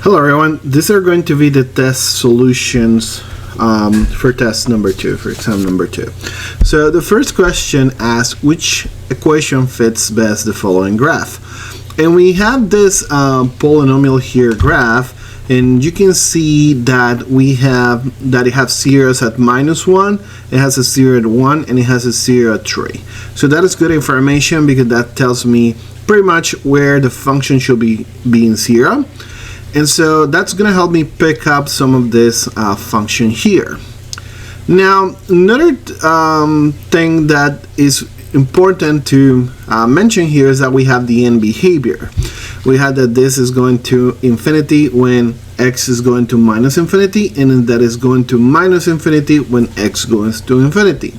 Hello everyone, these are going to be the test solutions for test number 2, for exam number 2. So the first question asks which equation fits best the following graph. And we have this polynomial here graph, and you can see that it has zeros at -1, it has a 0 at 1, and it has a 0 at 3. So that is good information because that tells me pretty much where the function should be being 0. And so that's going to help me pick up some of this function here. Now, another thing that is important to mention here is that we have the end behavior. We have that this is going to infinity when x is going to minus infinity, and that is going to minus infinity when x goes to infinity.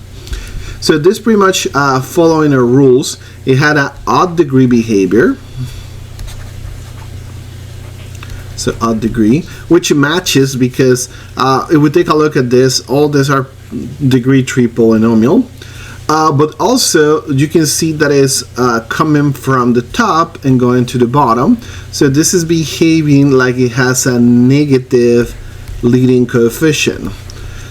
So this pretty much following our rules. It had an odd degree behavior. So odd degree, which matches because if we take a look at this, all these are degree 3 polynomial. But also you can see that is coming from the top and going to the bottom. So this is behaving like it has a negative leading coefficient.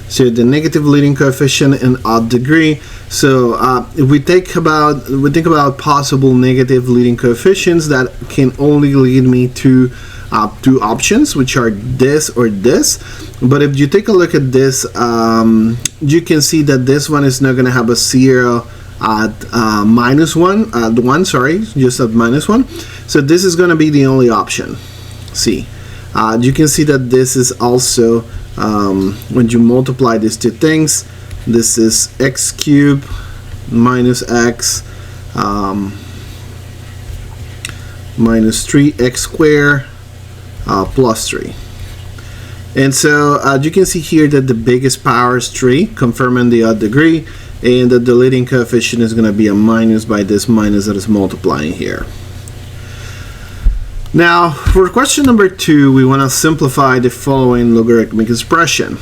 So the negative leading coefficient in odd degree. So if we think about possible negative leading coefficients, that can only lead me to two options, which are this or this. But if you take a look at this, you can see that this one is not going to have a 0 at -1, sorry, just at -1. So this is going to be the only option. See, you can see that this is also when you multiply these two things, this is x cubed minus x minus 3x squared plus 3. And so you can see here that the biggest power is 3, confirming the odd degree, and that the leading coefficient is going to be a minus by this minus that is multiplying here. Now, for question number 2, we want to simplify the following logarithmic expression.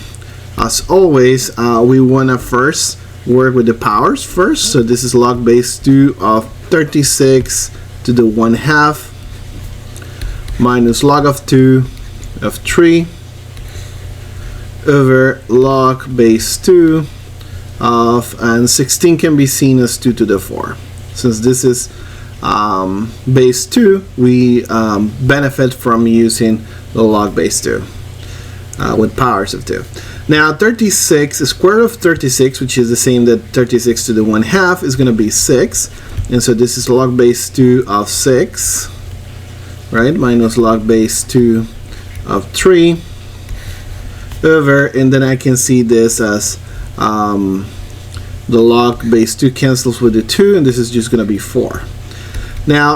As always, we want to first work with the powers first. So this is log base 2 of 36 to the 1/2 minus log of 2 of 3 over log base 2 of, and 16 can be seen as 2 to the 4. Since this is base 2, we benefit from using the log base 2 with powers of 2. Now 36, the square root of 36, which is the same that 36 to the 1/2, is going to be 6. And so this is log base 2 of 6, right, minus log base 2 of 3 over, and then I can see this as the log base 2 cancels with the 2, and this is just going to be 4. Now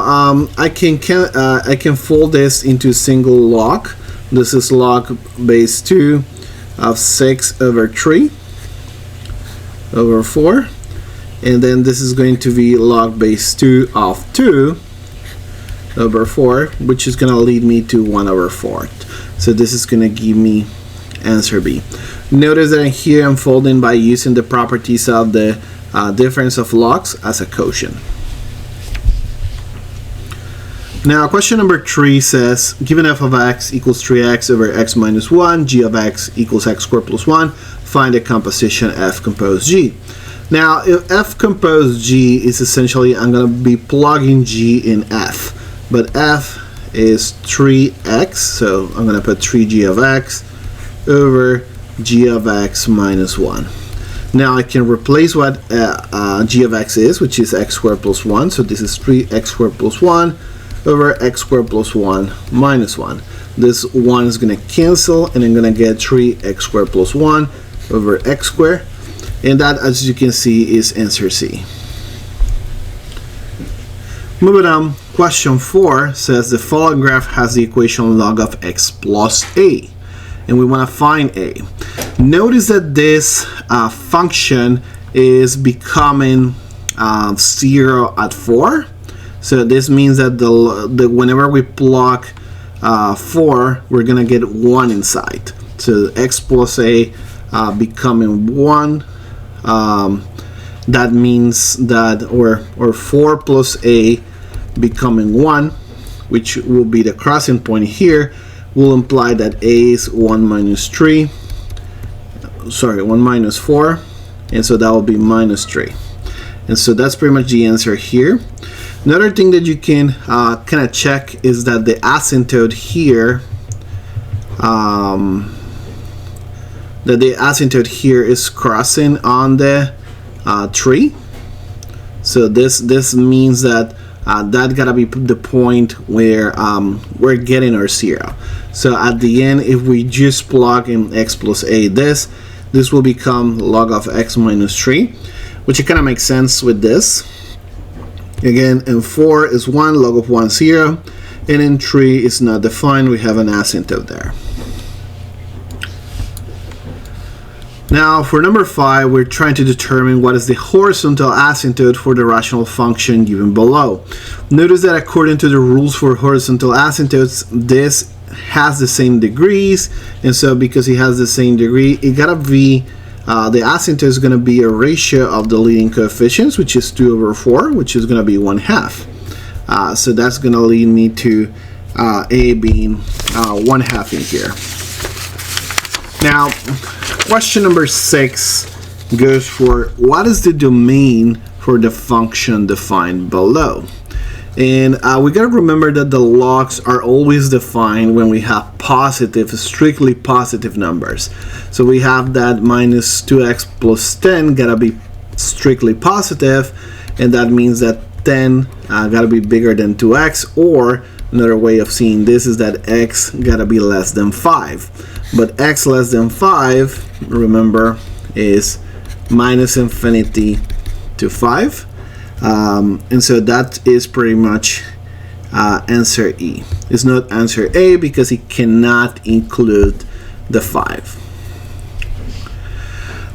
I can fold this into single log. This is log base 2 of 6 over 3 over 4, and then this is going to be log base 2 of 2 over 4, which is going to lead me to 1 over 4. So this is going to give me answer B. Notice that here I'm folding by using the properties of the difference of logs as a quotient. Now question number 3 says, given f of x equals 3x over x minus 1, g of x equals x squared plus 1, find the composition f compose g. Now if f compose g is essentially, I'm going to be plugging g in f. But f is 3x, so I'm going to put 3g of x over g of x minus 1. Now I can replace what g of x is, which is x squared plus 1. So this is 3x squared plus 1 over x squared plus 1 minus 1. This 1 is going to cancel, and I'm going to get 3x squared plus 1 over x squared. And that, as you can see, is answer C. Moving on, question 4 says the following graph has the equation log of x plus a, and we want to find a. Notice that this function is becoming 0 at 4. So this means that whenever we plug 4, we're going to get 1 inside. So x plus a becoming 1. That means that, or 4 plus a becoming 1, which will be the crossing point here, will imply that a is 1 minus 3, sorry, 1 minus 4, and so that will be minus 3. And so that's pretty much the answer here. Another thing that you can kind of check is that the asymptote here, is crossing on the 3. So this means that that gotta be the point where we're getting our 0. So at the end, if we just plug in x plus a, this will become log of x minus 3, which kind of makes sense with this. Again, in 4 is 1, log of 1, 0, and in 3 is not defined. We have an asymptote there. Now for number 5, we're trying to determine what is the horizontal asymptote for the rational function given below. Notice that according to the rules for horizontal asymptotes, this has the same degrees, and so because it has the same degree, it gotta be the asymptote is going to be a ratio of the leading coefficients, which is 2 over 4, which is going to be 1/2. So that's going to lead me to a being 1/2 in here. Now, question number 6 goes for what is the domain for the function defined below? And we got to remember that the logs are always defined when we have positive, strictly positive numbers. So we have that minus 2x plus 10 gotta be strictly positive, and that means that 10 gotta be bigger than 2x, or another way of seeing this is that x gotta be less than 5. But x less than 5, remember, is minus infinity to 5. And so that is pretty much answer E. It's not answer A because it cannot include the 5.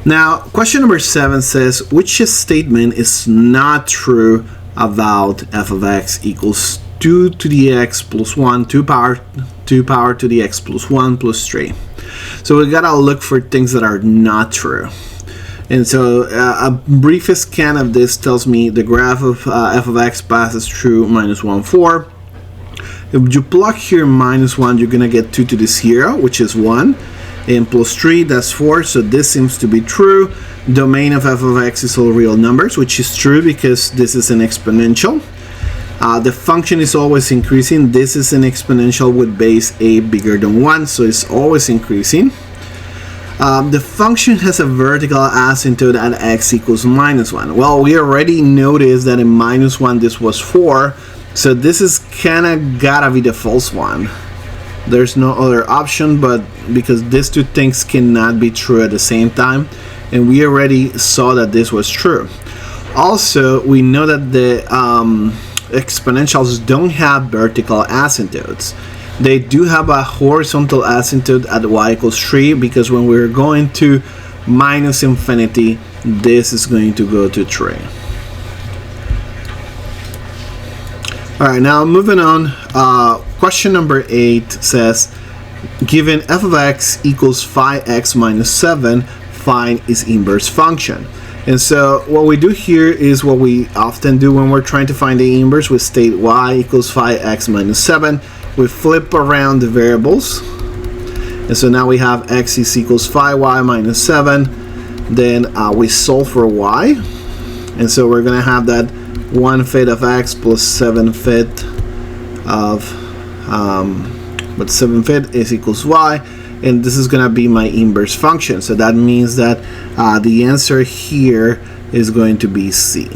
Now, question number 7 says, which statement is not true about f of x equals 2 to the x plus 1, 2 power to the x plus 1 plus 3. So we gotta look for things that are not true. And so a brief scan of this tells me the graph of f of x passes through minus 1, 4. If you plug here minus 1, you're gonna get 2 to the 0, which is 1, and plus 3, that's 4, so this seems to be true. Domain of f of x is all real numbers, which is true because this is an exponential. The function is always increasing. This is an exponential with base a bigger than 1, so it's always increasing. The function has a vertical asymptote at x equals minus 1. Well, we already noticed that in minus 1 this was 4, so this is kinda gotta be the false one. There's no other option, but because these two things cannot be true at the same time, and we already saw that this was true. Also, we know that the exponentials don't have vertical asymptotes. They do have a horizontal asymptote at y equals 3, because when we're going to minus infinity, this is going to go to 3. Alright, now moving on, question number 8 says, given f of x equals 5x minus 7, find its inverse function. And so what we do here is what we often do when we're trying to find the inverse. We state y equals 5x minus 7. We flip around the variables, and so now we have x is equals 5y minus 7. Then we solve for y, and so we're gonna have that 1/5 of x plus 7/5 of but 7/5 is equals y, and this is gonna be my inverse function. So that means that the answer here is going to be C.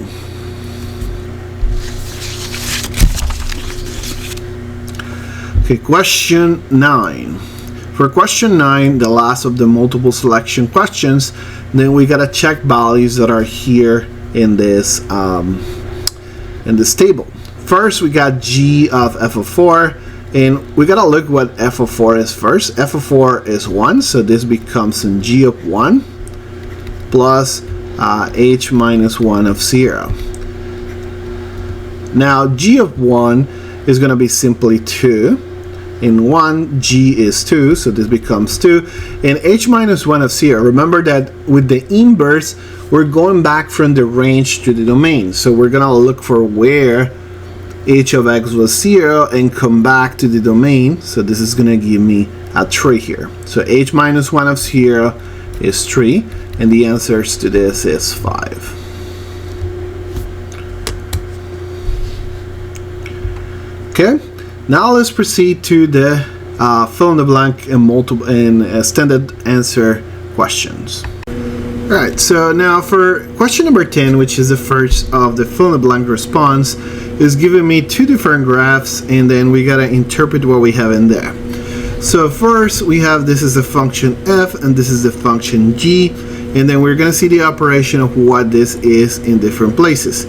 Okay, question 9. For question 9, the last of the multiple selection questions, then we gotta check values that are here in this table. First, we got g of f of 4, and we gotta look what f of 4 is first. F of 4 is 1, so this becomes in g of 1 plus h minus 1 of 0. Now, g of 1 is gonna be simply 2. In 1, g is 2, so this becomes 2. And h minus 1 of 0, remember that with the inverse, we're going back from the range to the domain. So we're going to look for where h of x was 0 and come back to the domain. So this is going to give me a 3 here. So h minus 1 of 0 is 3, and the answers to this is 5. Okay, now let's proceed to the fill in the blank and standard answer questions. Alright, so now for question number 10, which is the first of the fill in the blank response, is giving me two different graphs, and then we gotta interpret what we have in there. So first we have, this is the function f and this is the function g, and then we're gonna see the operation of what this is in different places.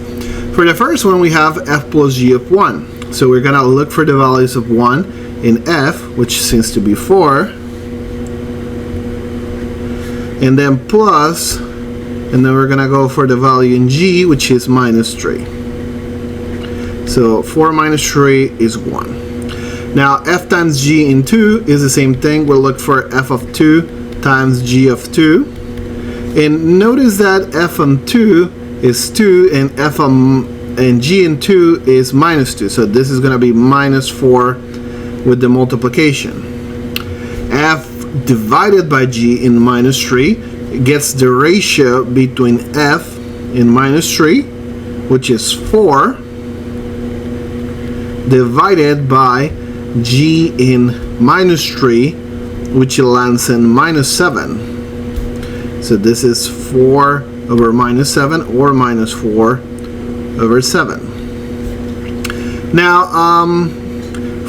For the first one, we have f plus g of 1. So we're gonna look for the values of 1 in f, which seems to be 4, and then plus, and then we're gonna go for the value in g, which is minus 3. So 4 minus 3 is 1. Now f times g in 2 is the same thing. We'll look for f of 2 times g of 2. And notice that f on 2 is 2 and f on and g in 2 is minus 2. So this is going to be minus 4 with the multiplication. F divided by g in minus 3 gets the ratio between f in minus 3, which is 4, divided by g in minus 3, which lands in minus 7. So this is 4 over minus 7, or minus 4 over 7. Now,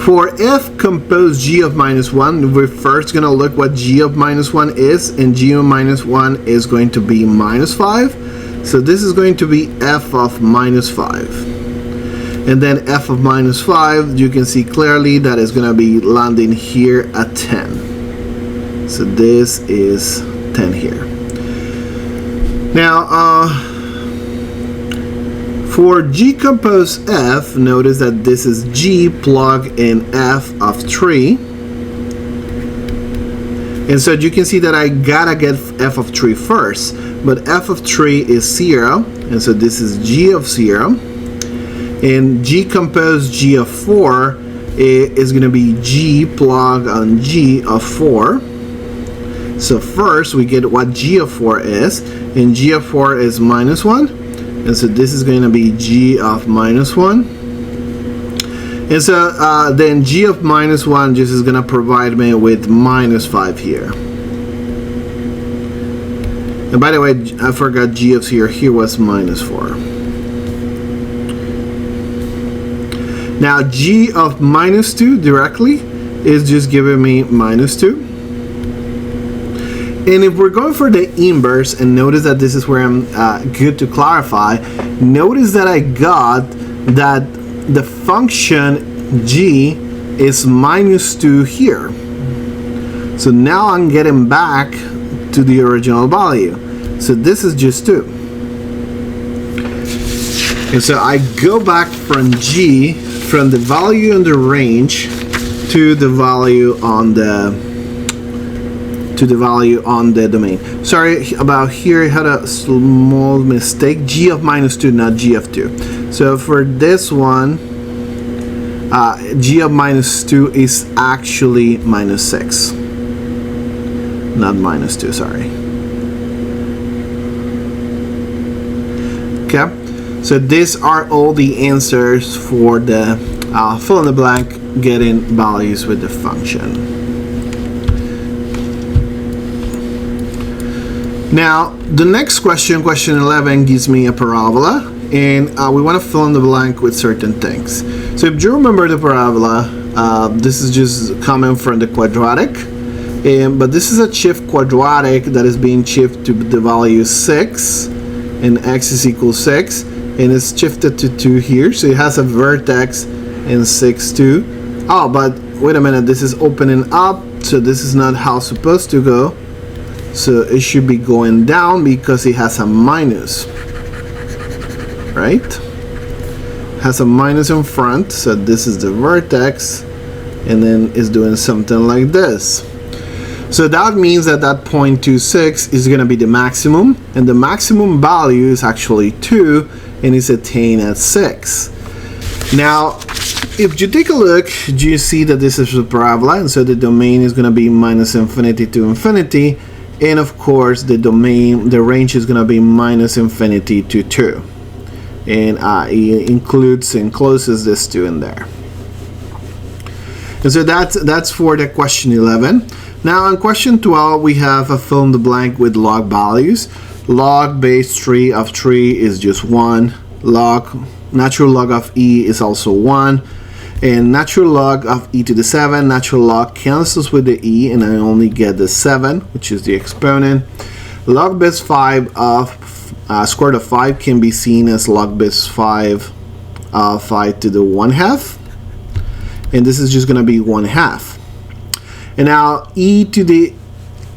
for f compose g of minus 1, we're first going to look what g of minus 1 is, and g of minus 1 is going to be minus 5. So this is going to be f of minus 5. And then f of minus 5, you can see clearly that is going to be landing here at 10. So this is 10 here. Now, for g compose f, notice that this is g plug in f of 3. And so you can see that I gotta get f of 3 first, but f of 3 is 0, and so this is g of 0. And g compose g of 4 is going to be g plug on g of 4. So first we get what g of 4 is, and g of 4 is minus 1. And so this is going to be g of minus 1. And so then g of minus 1 just is going to provide me with minus 5 here. And by the way, I forgot g of 0 here was minus 4. Now g of minus 2 directly is just giving me minus 2. And if we're going for the inverse, and notice that this is where I'm good to clarify, notice that I got that the function g is minus 2 here. So now I'm getting back to the original value. So this is just 2. And so I go back from g, from the value in the range to the value on the domain. Sorry about here, I had a small mistake. G of minus 2, not g of 2. So for this one, g of minus 2 is actually minus 6. Not minus 2, sorry. Okay. So these are all the answers for the fill in the blank, getting values with the function. Now the next question, question 11, gives me a parabola, and we want to fill in the blank with certain things. So if you remember the parabola, this is just coming from the quadratic, but this is a shift quadratic that is being shifted to the value 6, and x is equal 6. And it's shifted to 2 here, so it has a vertex in 6, 2. Oh, but wait a minute, this is opening up, so this is not how it's supposed to go. So it should be going down because it has a minus, right? It has a minus in front, so this is the vertex, and then it's doing something like this. So that means that that 0.26 is going to be the maximum, and the maximum value is actually 2, and it's attained at 6. Now, if you take a look, you see that this is a parabola, and so the domain is going to be minus infinity to infinity, and of course the range is going to be minus infinity to 2, and it includes and closes this 2 in there. And so that's for the question 11. Now on question 12, we have a fill in the blank with log values. Log base 3 of 3 is just 1. Natural log of e is also 1. And natural log of e to the 7, natural log cancels with the e, and I only get the 7, which is the exponent. Log base 5 of square root of 5 can be seen as log base 5 of 5 to the 1/2. And this is just going to be 1/2. And now e to the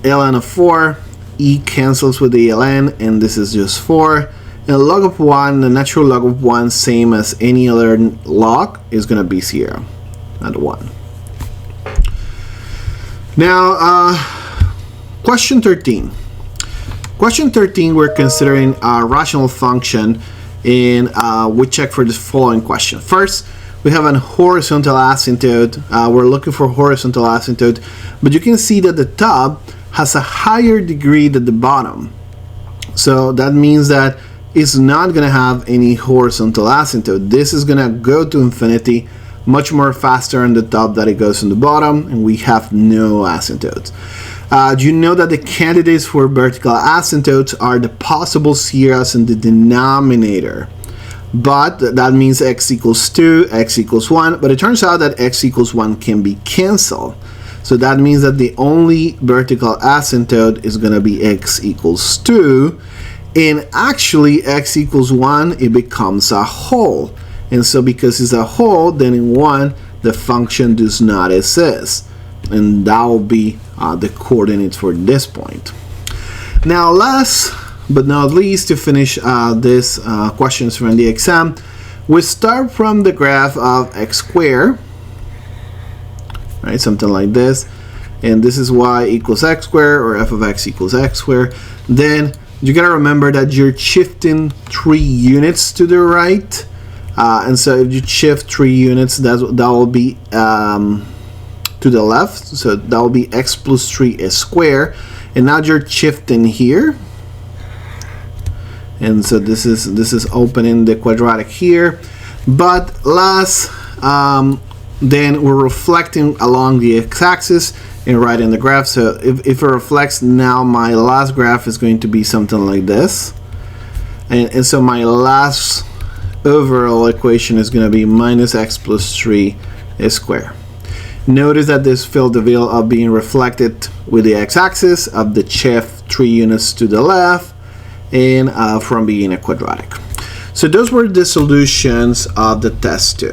ln of 4, e cancels with the ln, and this is just 4. And log of 1, the natural log of 1, same as any other log, is going to be 0, not 1. Now, question 13. Question 13, we're considering a rational function, and we check for the following question. First, we have a horizontal asymptote. We're looking for horizontal asymptote, but you can see that the top has a higher degree than the bottom. So that means that it's not going to have any horizontal asymptote. This is going to go to infinity much more faster on the top than it goes on the bottom, and we have no asymptotes. Do you know that the candidates for vertical asymptotes are the possible zeros in the denominator? But that means x equals 2, x equals 1, but it turns out that x equals 1 can be canceled. So that means that the only vertical asymptote is going to be x equals 2, and actually x equals 1, it becomes a whole. And so because it's a whole, then in 1, the function does not exist. And that will be the coordinates for this point. Now last but not least, to finish this questions from the exam, we start from the graph of x squared, right, something like this, and this is y equals x squared, or f of x equals x squared. Then you gotta remember that you're shifting 3 units to the right, and so if you shift 3 units, that will be to the left, so that will be x plus 3 squared, and now you're shifting here. And so this is opening the quadratic here, but last then we're reflecting along the x-axis and writing the graph. So if it reflects, now my last graph is going to be something like this, and so my last overall equation is going to be minus x plus 3 squared. Notice that this field of view of being reflected with the x-axis of the shift 3 units to the left, and from being a quadratic. So those were the solutions of the test 2.